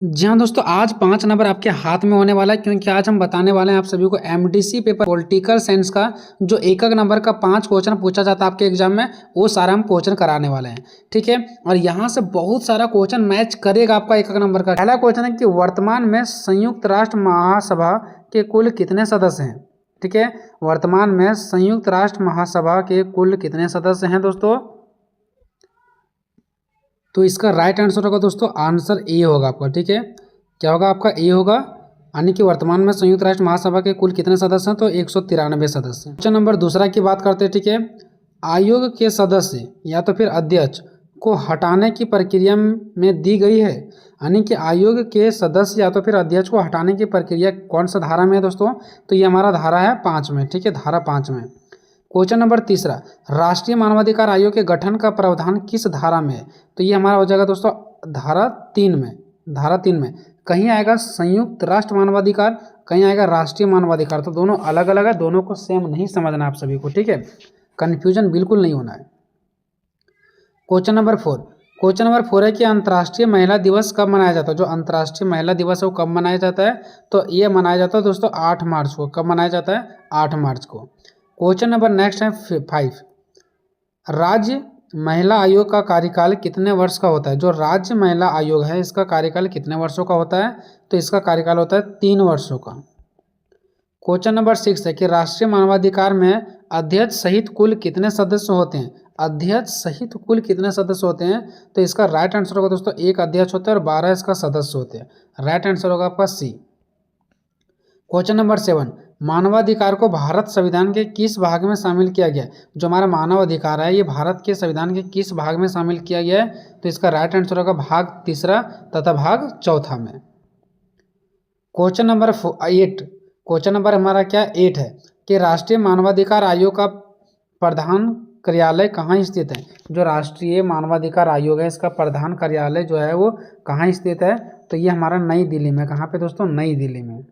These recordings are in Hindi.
जी हाँ दोस्तों, आज 5 नंबर आपके हाथ में होने वाला है क्योंकि आज हम बताने वाले हैं आप सभी को एमडीसी पेपर पॉलिटिकल साइंस का जो एक एक नंबर का 5 क्वेश्चन पूछा जाता है आपके एग्जाम में, वो सारा हम क्वेश्चन कराने वाले हैं। ठीक है, और यहाँ से बहुत सारा क्वेश्चन मैच करेगा आपका एक एक नंबर का। पहला क्वेश्चन है कि वर्तमान में संयुक्त राष्ट्र महासभा के कुल कितने सदस्य हैं। ठीक है, वर्तमान में संयुक्त राष्ट्र महासभा के कुल कितने सदस्य हैं दोस्तों। तो इसका राइट आंसर होगा दोस्तों, आंसर ए होगा आपका। ठीक है, क्या होगा आपका, ए होगा। यानी कि वर्तमान में संयुक्त राष्ट्र महासभा के कुल कितने सदस्य हैं, तो 193 सदस्य। क्वेश्चन नंबर दूसरा की बात करते हैं। ठीक है, आयोग के सदस्य या तो फिर अध्यक्ष को हटाने की प्रक्रिया में दी गई है। यानी कि आयोग के सदस्य या तो फिर अध्यक्ष को हटाने की प्रक्रिया कौन सा धारा में है दोस्तों, तो ये हमारा धारा है 5 में। ठीक है, धारा 5 में। क्वेश्चन नंबर तीसरा, राष्ट्रीय मानवाधिकार आयोग के गठन का प्रावधान किस धारा में है, तो ये हमारा हो जाएगा दोस्तों धारा 3 में। धारा 3 में कहीं आएगा संयुक्त राष्ट्र मानवाधिकार, कहीं आएगा राष्ट्रीय मानवाधिकार। तो दोनों अलग अलग है, दोनों को सेम नहीं समझना आप सभी को। ठीक है, कन्फ्यूजन बिल्कुल नहीं होना है। क्वेश्चन नंबर 4, क्वेश्चन नंबर 4 है कि अंतर्राष्ट्रीय महिला दिवस कब मनाया जाता है। जो अंतर्राष्ट्रीय महिला दिवस है वो कब मनाया जाता है, तो ये मनाया जाता है दोस्तों 8 मार्च को। कब मनाया जाता है, 8 मार्च को। क्वेश्चन नंबर नेक्स्ट है 5, राज्य महिला आयोग का कार्यकाल कितने वर्ष का होता है। जो राज्य महिला आयोग है इसका कार्यकाल कितने वर्षों का होता है, तो इसका कार्यकाल होता है 3 वर्षों का। क्वेश्चन नंबर 6 है कि राष्ट्रीय मानवाधिकार में अध्यक्ष सहित कुल कितने सदस्य होते हैं। अध्यक्ष सहित कुल कितने सदस्य होते हैं, तो इसका राइट आंसर होगा दोस्तों, एक अध्यक्ष होता है और 12 इसका सदस्य होते हैं। राइट आंसर होगा आपका सी। क्वेश्चन नंबर 7, मानवाधिकार को भारत संविधान के किस भाग में शामिल किया गया है। जो हमारा मानव अधिकार है ये भारत के संविधान के किस भाग में शामिल किया गया है, तो इसका राइट आंसर होगा भाग 3 तथा भाग 4 में। क्वेश्चन नंबर 8, क्वेश्चन नंबर हमारा क्या 8 है कि राष्ट्रीय मानवाधिकार आयोग का प्रधान कार्यालय कहाँ स्थित है। जो राष्ट्रीय मानवाधिकार आयोग है इसका प्रधान कार्यालय जो है वो कहाँ स्थित है, तो ये हमारा नई दिल्ली में। कहाँ पे दोस्तों, नई दिल्ली में।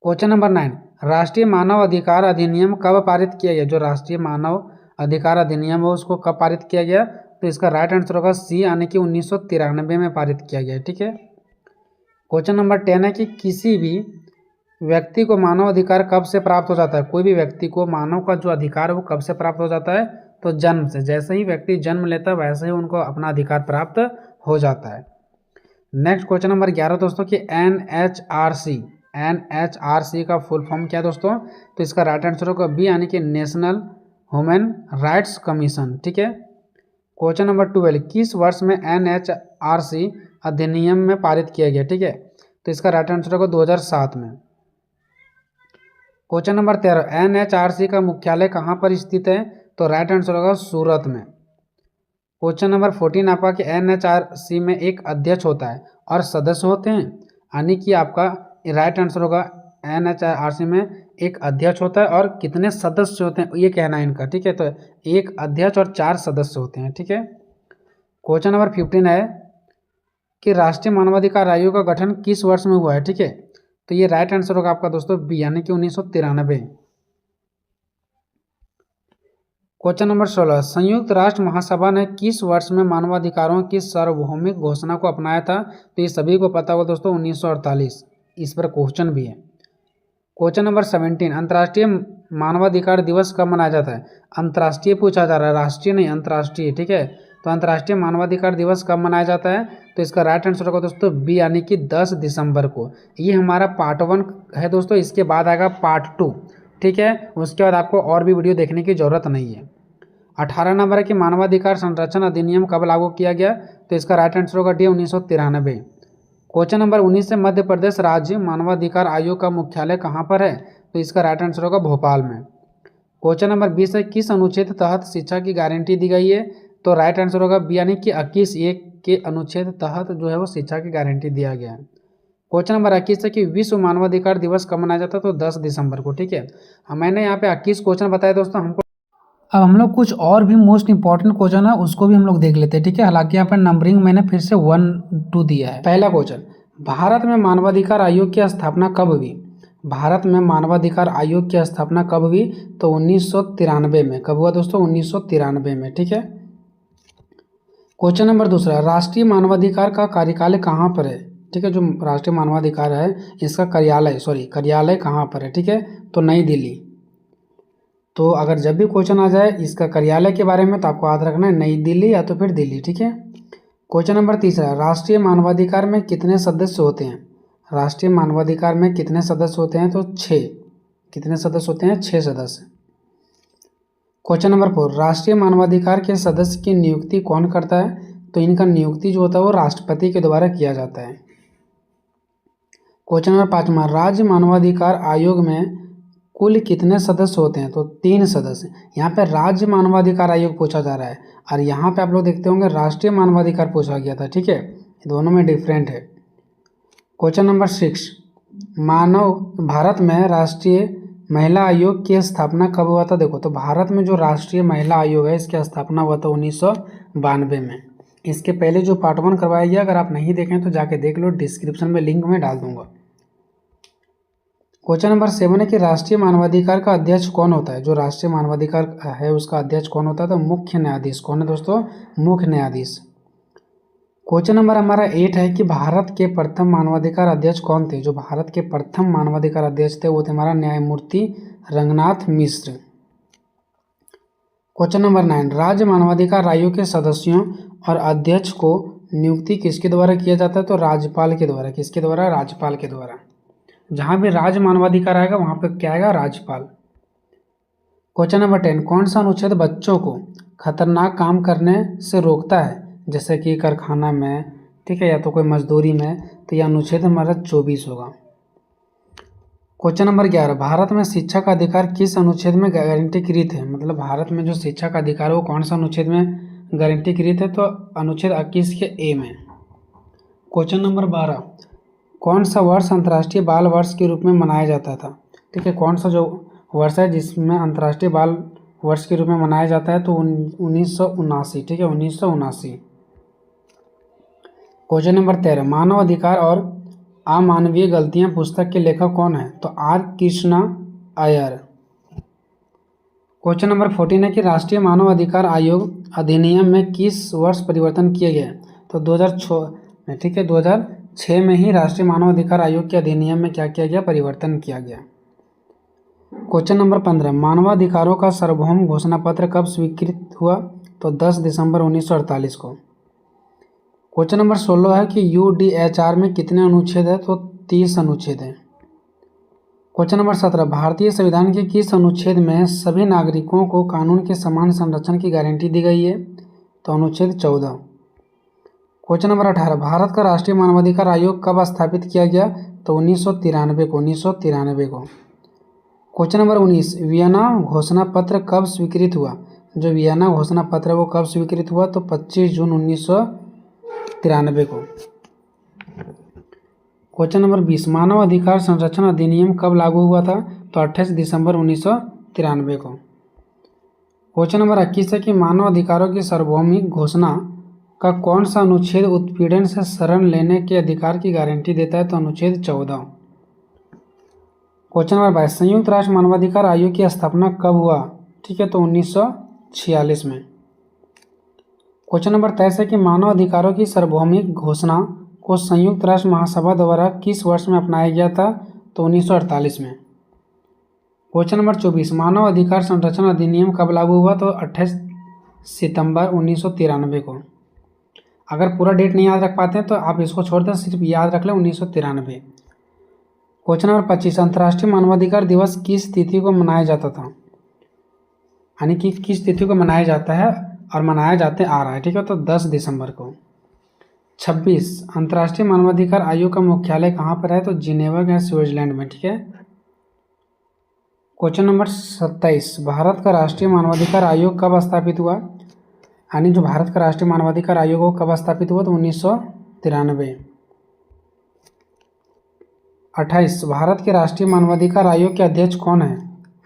क्वेश्चन नंबर 9, राष्ट्रीय मानव अधिकार अधिनियम कब पारित किया गया। जो राष्ट्रीय मानव अधिकार अधिनियम है उसको कब पारित किया गया, तो इसका राइट आंसर होगा सी, यानी कि 1993 में पारित किया गया। ठीक है। क्वेश्चन नंबर 10 है कि किसी भी व्यक्ति को मानव अधिकार कब से प्राप्त हो जाता है। कोई भी व्यक्ति को मानव का जो अधिकार है वो कब से प्राप्त हो जाता है, तो जन्म से। जैसे ही व्यक्ति जन्म लेता है वैसे ही उनको अपना अधिकार प्राप्त हो जाता है। नेक्स्ट क्वेश्चन नंबर 11 दोस्तों कि एनएचआरसी का फुल फॉर्म क्या है दोस्तों, तो इसका राइट आंसर होगा बी, यानी कि नेशनल ह्यूमन राइट्स कमीशन। ठीक है। क्वेश्चन नंबर 12, किस वर्ष में एनएचआरसी अधिनियम में पारित किया गया। ठीक है, तो इसका राइट आंसर होगा 2007 में। क्वेश्चन नंबर 13, एनएचआरसी का मुख्यालय कहाँ पर स्थित है, तो राइट आंसर होगा सूरत में। क्वेश्चन नंबर 14 आपका कि एनएचआरसी में एक अध्यक्ष होता है और सदस्य होते हैं। यानी कि आपका राइट आंसर होगा एनएचआरसी में एक अध्यक्ष होता है और कितने सदस्य होते हैं ये कहना है इनका। ठीक है, तो एक अध्यक्ष और 4 सदस्य होते हैं। ठीक है। क्वेश्चन नंबर 15 है कि राष्ट्रीय मानवाधिकार आयोग का गठन किस वर्ष में हुआ है। ठीक है, तो ये राइट आंसर होगा आपका दोस्तों बी, यानी कि 1993। क्वेश्चन नंबर 16, संयुक्त राष्ट्र महासभा ने किस वर्ष में मानवाधिकारों की सार्वभौमिक घोषणा को अपनाया था, तो ये सभी को पता होगा दोस्तों 1948। इस पर क्वेश्चन भी है। क्वेश्चन नंबर 17, अंतर्राष्ट्रीय मानवाधिकार दिवस कब मनाया जाता है। अंतर्राष्ट्रीय पूछा जा रहा है, राष्ट्रीय नहीं, अंतर्राष्ट्रीय। ठीक है, तो अंतर्राष्ट्रीय मानवाधिकार दिवस कब मनाया जाता है, तो इसका राइट आंसर होगा दोस्तों बी, यानी कि 10 दिसंबर को। ये हमारा पार्ट 1 है दोस्तों, इसके बाद आएगा पार्ट 2। ठीक है, उसके बाद आपको और भी वीडियो देखने की जरूरत नहीं है। 18 नंबर है कि मानवाधिकार संरक्षण अधिनियम कब लागू किया गया, तो इसका राइट आंसर होगा डी, 1993। क्वेश्चन नंबर 19 है मध्य प्रदेश राज्य मानवाधिकार आयोग का मुख्यालय कहाँ पर है, तो इसका राइट आंसर होगा भोपाल में। क्वेश्चन नंबर 20 है किस अनुच्छेद तहत शिक्षा की गारंटी दी गई है, तो राइट आंसर होगा बी, यानी कि 21(1) के अनुच्छेद तहत जो है वो शिक्षा की गारंटी दिया गया है। क्वेश्चन नंबर 21 है कि विश्व मानवाधिकार दिवस कब मनाया जाता है, तो 10 दिसंबर को। ठीक है, मैंने यहाँ पे 21 क्वेश्चन बताए दोस्तों हमको। अब हम लोग कुछ और भी मोस्ट इंपॉर्टेंट क्वेश्चन है उसको भी हम लोग देख लेते हैं। ठीक है, हालांकि यहाँ पर नंबरिंग मैंने फिर से 1 2 दिया है। पहला क्वेश्चन, भारत में मानवाधिकार आयोग की स्थापना कब हुई। भारत में मानवाधिकार आयोग की स्थापना कब हुई, तो 1993 में। कब हुआ दोस्तों, 1993 में। ठीक है। क्वेश्चन नंबर दूसरा, राष्ट्रीय मानवाधिकार का कार्यालय कहाँ पर है? ठीक है, जो राष्ट्रीय मानवाधिकार है इसका कार्यालय कहाँ पर है? ठीक है, तो नई दिल्ली। तो अगर जब भी क्वेश्चन आ जाए इसका कार्यालय के बारे में तो आपको याद रखना है नई दिल्ली या तो फिर दिल्ली। ठीक है। क्वेश्चन नंबर तीसरा, राष्ट्रीय मानवाधिकार में कितने सदस्य होते हैं? राष्ट्रीय मानवाधिकार में कितने सदस्य होते हैं? तो 6। कितने सदस्य होते हैं? 6 सदस्य। क्वेश्चन नंबर 4, राष्ट्रीय मानवाधिकार के सदस्य की नियुक्ति कौन करता है? तो इनका नियुक्ति जो होता है वो राष्ट्रपति के द्वारा किया जाता है। क्वेश्चन नंबर 5, राज्य मानवाधिकार आयोग में कुल कितने सदस्य होते हैं? तो 3 सदस्य। यहाँ पे राज्य मानवाधिकार आयोग पूछा जा रहा है और यहाँ पे आप लोग देखते होंगे राष्ट्रीय मानवाधिकार पूछा गया था। ठीक है, दोनों में डिफरेंट है। क्वेश्चन नंबर 6, भारत में राष्ट्रीय महिला आयोग की स्थापना कब हुआ था? देखो, तो भारत में जो राष्ट्रीय महिला आयोग है इसकी स्थापना हुआ था 1992 में। इसके पहले जो पार्ट 1 करवाया गया, अगर आप नहीं देखें तो जाके देख लो, डिस्क्रिप्शन में लिंक में डाल दूंगा। क्वेश्चन नंबर 7 है कि राष्ट्रीय मानवाधिकार का अध्यक्ष कौन होता है? जो राष्ट्रीय मानवाधिकार है उसका अध्यक्ष कौन होता है? तो मुख्य न्यायाधीश। कौन है दोस्तों? मुख्य न्यायाधीश। क्वेश्चन नंबर हमारा 8 है कि भारत के प्रथम मानवाधिकार अध्यक्ष कौन थे? जो भारत के प्रथम मानवाधिकार अध्यक्ष थे वो थे हमारा न्यायमूर्ति रंगनाथ मिश्र। क्वेश्चन नंबर 9, राज्य मानवाधिकार आयोग के सदस्यों और अध्यक्ष को नियुक्ति किसके द्वारा किया जाता है? तो राज्यपाल के द्वारा। किसके द्वारा? राज्यपाल के द्वारा। जहाँ भी राज्य मानवाधिकार आएगा वहाँ पे क्या आएगा? राज्यपाल। क्वेश्चन नंबर 10, कौन सा अनुच्छेद बच्चों को खतरनाक काम करने से रोकता है? जैसे कि कारखाना में, ठीक है, या तो कोई मजदूरी में, तो यह अनुच्छेद हमारा 24 होगा। क्वेश्चन नंबर 11, भारत में शिक्षा का अधिकार किस अनुच्छेद में गारंटीकृत है? मतलब भारत में जो शिक्षा का अधिकार है वो कौन सा अनुच्छेद में गारंटीकृत है? तो अनुच्छेद 21 के ए में। क्वेश्चन नंबर 12, कौन सा वर्ष अंतर्राष्ट्रीय बाल वर्ष के रूप में मनाया जाता था? ठीक है, कौन सा जो वर्ष है जिसमें अंतर्राष्ट्रीय बाल वर्ष के रूप में मनाया जाता है? तो 1979। ठीक है, 1979। क्वेश्चन नंबर 13, मानव अधिकार और अमानवीय गलतियां पुस्तक के लेखक कौन है? तो R Krishna Iyer. Question number 14 है कि राष्ट्रीय मानव अधिकार आयोग अधिनियम में किस वर्ष परिवर्तन किए गए? तो 2006 में। ठीक है, 2006 में ही राष्ट्रीय मानव अधिकार आयोग के अधिनियम में क्या किया गया? परिवर्तन किया गया। क्वेश्चन नंबर 15, मानवाधिकारों का सार्वभौम घोषणा पत्र कब स्वीकृत हुआ? तो 10 दिसंबर 1948 को। क्वेश्चन नंबर 16 है कि यूडीएचआर में कितने अनुच्छेद है? तो 30 अनुच्छेद है। क्वेश्चन नंबर 17, भारतीय संविधान के किस अनुच्छेद में सभी नागरिकों को कानून के समान संरक्षण की गारंटी दी गई है? तो अनुच्छेद 14। क्वेश्चन नंबर 18, भारत का राष्ट्रीय मानवाधिकार आयोग कब स्थापित किया गया? तो 1993 को। 1993 को। क्वेश्चन नंबर 19, वियना घोषणा पत्र कब स्वीकृत हुआ? जो वियना घोषणा पत्र है वो कब स्वीकृत हुआ? तो 25 जून 1993 को। क्वेश्चन नंबर 20, मानव अधिकार संरक्षण अधिनियम कब लागू हुआ था? तो 28 दिसंबर 1993 को। क्वेश्चन नंबर 21 है कि मानव अधिकारों की सार्वभौमिक घोषणा का कौन सा अनुच्छेद उत्पीड़न से शरण लेने के अधिकार की गारंटी देता है? तो अनुच्छेद 14। क्वेश्चन नंबर 22, संयुक्त राष्ट्र मानवाधिकार आयोग की स्थापना कब हुआ? ठीक है, तो 1946 में। क्वेश्चन नंबर 23 है कि मानव अधिकारों की सार्वभौमिक घोषणा को संयुक्त राष्ट्र महासभा द्वारा किस वर्ष में अपनाया गया था? तो 1948 में। क्वेश्चन नंबर 24, मानव अधिकार संरक्षण अधिनियम कब लागू हुआ? तो 28 सितंबर 1993 को। अगर पूरा डेट नहीं याद रख पाते हैं तो आप इसको छोड़ दें, सिर्फ याद रख लें 1993। क्वेश्चन नंबर 25, अंतर्राष्ट्रीय मानवाधिकार दिवस किस तिथि को मनाया जाता था? यानी कि किस तिथि को मनाया जाता है और मनाया जाते आ रहा है? ठीक है, तो 10 दिसंबर को। 26, अंतर्राष्ट्रीय मानवाधिकार आयोग का मुख्यालय कहाँ पर है? तो जिनेवा या स्विट्जरलैंड में। ठीक है। क्वेश्चन नंबर 27, भारत का राष्ट्रीय मानवाधिकार आयोग कब स्थापित हुआ? यानी जो भारत का राष्ट्रीय मानवाधिकार आयोग वो कब स्थापित हुआ? तो 1993। 28, भारत के राष्ट्रीय मानवाधिकार आयोग के अध्यक्ष कौन है?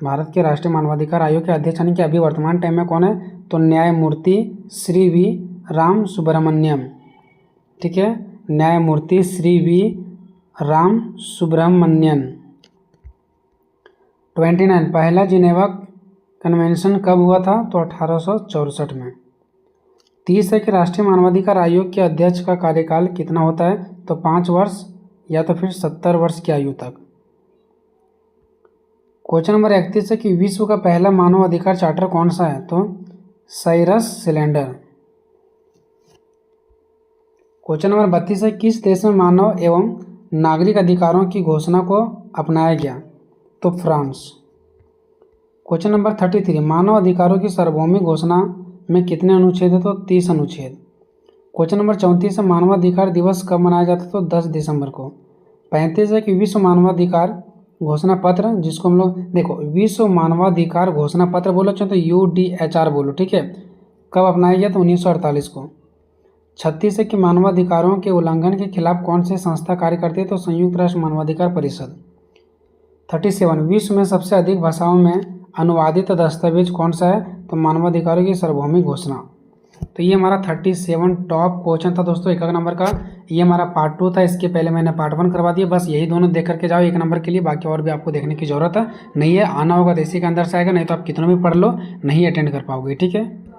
भारत के राष्ट्रीय मानवाधिकार आयोग के अध्यक्ष यानी कि अभी वर्तमान टाइम में कौन है? तो न्यायमूर्ति श्री वी राम सुब्रमण्यम। ठीक है, न्यायमूर्ति श्री वी राम सुब्रमण्यन। 29, पहला जिनेवा कन्वेंशन कब हुआ था? तो 1864 में। 30 है कि राष्ट्रीय मानवाधिकार आयोग के अध्यक्ष का कार्यकाल कितना होता है, तो 5 वर्ष या तो फिर 70 वर्ष की आयु तक। क्वेश्चन नंबर 31 है कि विश्व का पहला मानव अधिकार चार्टर कौन सा है, तो साइरस सिलेंडर। क्वेश्चन नंबर 32 है किस देश में मानव एवं नागरिक अधिकारों की घोषणा को अपनाया गया, तो फ्रांस। क्वेश्चन नंबर 33 मानव अधिकारों की सार्वभौमिक घोषणा में कितने अनुच्छेद है, तो 30 अनुच्छेद। क्वेश्चन नंबर 34 है मानवाधिकार दिवस कब मनाया जाता है, तो 10 दिसंबर को। 35 है कि विश्व मानवाधिकार घोषणा पत्र, जिसको हम लोग देखो विश्व मानवाधिकार घोषणा पत्र बोलो चाहे तो UDHR बोलो, ठीक है, कब अपनाया गया, तो 1948 को। 36 है कि मानवाधिकारों के उल्लंघन के खिलाफ कौन सी संस्था कार्य करती है, तो संयुक्त राष्ट्र मानवाधिकार परिषद। 37 विश्व में सबसे अधिक भाषाओं में अनुवादित दस्तावेज कौन सा है, तो मानवाधिकारों की सार्वभौमिक घोषणा। तो ये हमारा 37 टॉप क्वेश्चन था दोस्तों 1 नंबर का। ये हमारा पार्ट 2 था, इसके पहले मैंने पार्ट 1 करवा दिया। बस यही दोनों देख करके जाओ 1 नंबर के लिए, बाकी और भी आपको देखने की जरूरत है नहीं है। आना होगा तो इसी के अंदर से आएगा, नहीं तो आप कितना भी पढ़ लो नहीं अटेंड कर पाओगे, ठीक है।